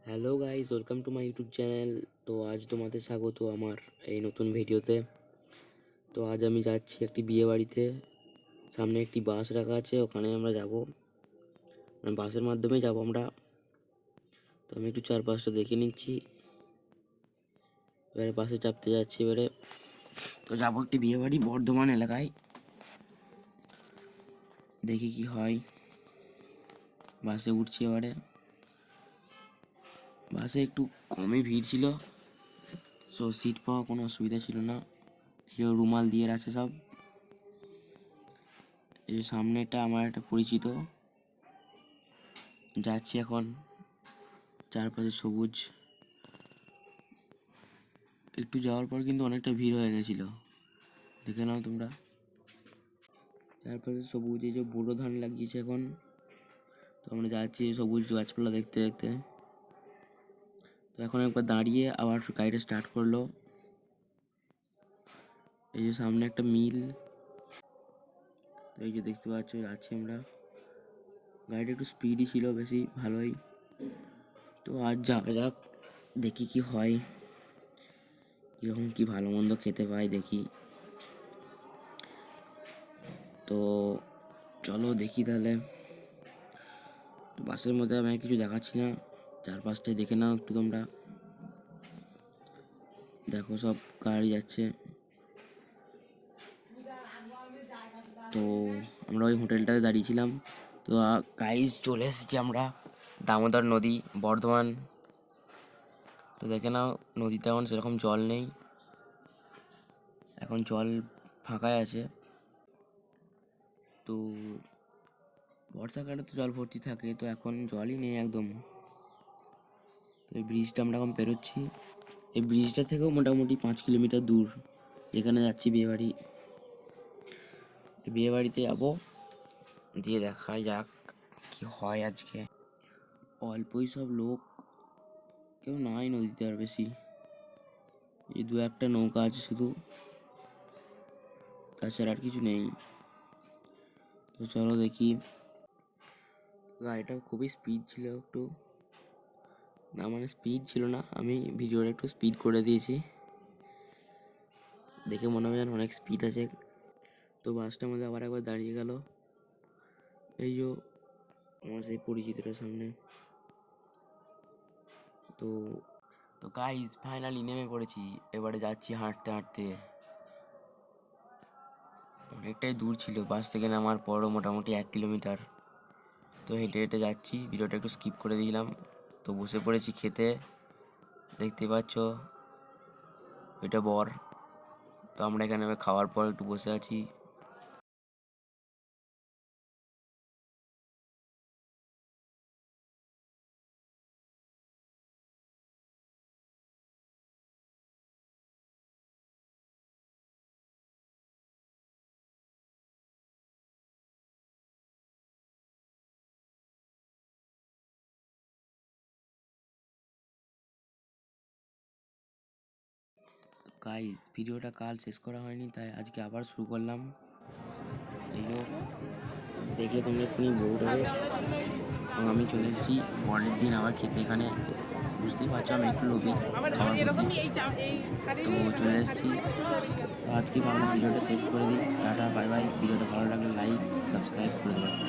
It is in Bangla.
Hello guys, welcome to my YouTube channel. তো আজ তোমাদের স্বাগত আমার এই নতুন ভিডিওতে। তো আজ আমি যাচ্ছি একটি বিয়ে বাড়িতে। সামনে একটি বাস রাখা আছে, ওখানে আমরা যাব, মানে বাসের মাধ্যমে যাব আমরা। তো আমি একটু চারপাশটা দেখে নিচ্ছি, এবারে বাসে চাপতে যাচ্ছি। এবারে তো যাবো একটি বিয়ে বাড়ি বর্ধমান এলাকায়, দেখি কি হয়। বাসে উঠছি এবারে। বাসে একটু কমই ভিড় ছিল, সো সিট পাওয়া কোনো অসুবিধা ছিল না। এই রুমাল দিয়ে আছে সব। এই সামনেটা আমার একটা পরিচিত, যাচ্ছি এখন। চারপাশে সবুজ, একটু যাওয়ার পর কিন্তু অনেকটা ভিড় হয়ে গেছিল, দেখে নাও তোমরা। চারপাশে সবুজ, এই যে বোরো ধান লাগিয়েছে এখন। তো আমরা যাচ্ছি সবুজ গাছপালা দেখতে দেখতে। তো এখন একবার দাঁড়িয়ে আবার গাড়িটা স্টার্ট করলো। এই যে সামনে একটা মিল, তো এই যে দেখতে পাচ্ছ যাচ্ছি আমরা। গাড়িটা একটু স্পিডই ছিল, বেশি ভালোই। তো আজ যাওয়া যাক, দেখি কি হয়, কীরকম কি ভালো মন্দ খেতে পাই দেখি। তো চলো দেখি তাহলে। বাসের মধ্যে আমি আর কিছু দেখাচ্ছি না, চারপাশটাই দেখে নাও একটু তোমরা। দেখো সব গাড়ি যাচ্ছে। তো আমরা ওই হোটেলটাতে দাঁড়িয়েছিলাম। তো গাইজ চলে এসেছি আমরা দামোদর নদী, বর্ধমান। তো দেখে নাও, নদীতে এখন সেরকম জল নেই, এখন জল ফাঁকাই আছে। তো বর্ষাকালে তো জল ভর্তি থাকে, তো এখন জলই নেই একদম। তো এই ব্রিজটা আমরা এখন পেরোচ্ছি। এই ব্রিজটা থেকেও মোটামুটি 5 কিলোমিটার দূর যেখানে যাচ্ছি বিয়েবাড়ি। বিয়েবাড়িতে যাবো, দিয়ে দেখা যাক কি হয় আজকে। অল্পই সব লোক, কেউ নাই নদীতে আর বেশি। এই দু একটা নৌকা আছে শুধু, তাছাড়া আর কিছু নেই। তো চলো দেখি। গাড়িটা খুবই স্পিড ছিল একটু, না মানে স্পিড ছিল না, আমি ভিডিওটা একটু স্পিড করে দিয়েছি, দেখে মনে হয় যেন অনেক স্পিড আছে। তো বাসটার মধ্যে আবার একবার দাঁড়িয়ে গেল। এই যে আমার সেই পরিচিতটার সামনে। তো তো গাইজ ফাইনালি নেমে পড়েছি, এবারে যাচ্ছি হাঁটতে হাঁটতে। অনেকটাই দূর ছিল বাস থেকে নামার পরও, মোটামুটি 1 কিলোমিটার। তো হেঁটে হেঁটে যাচ্ছি, ভিডিওটা একটু স্কিপ করে দিলাম। তো বসে পড়েছি খেতে, দেখতে পাচ্ছ ওইটা বর। তো আমরা এখানে খাওয়ার পর একটু বসে আছি। গাইজ ভিডিওটা কাল শেষ করা হয়নি, তাই আজকে আবার শুরু করলাম। এই যে দেখলে তোমরা এক্ষুনি বোর হবে। আমি চলে এসেছি পরের দিন আবার খেতে এখানে। বুঝতেই পারছো আমি একটু লোভী খাবার প্রতি। তো চলে এসেছি। তো আজকে ভাবলাম ভিডিওটা শেষ করে দিই। Tata bye bye. ভিডিওটা ভালো লাগলে লাইক সাবস্ক্রাইব করে দেবেন।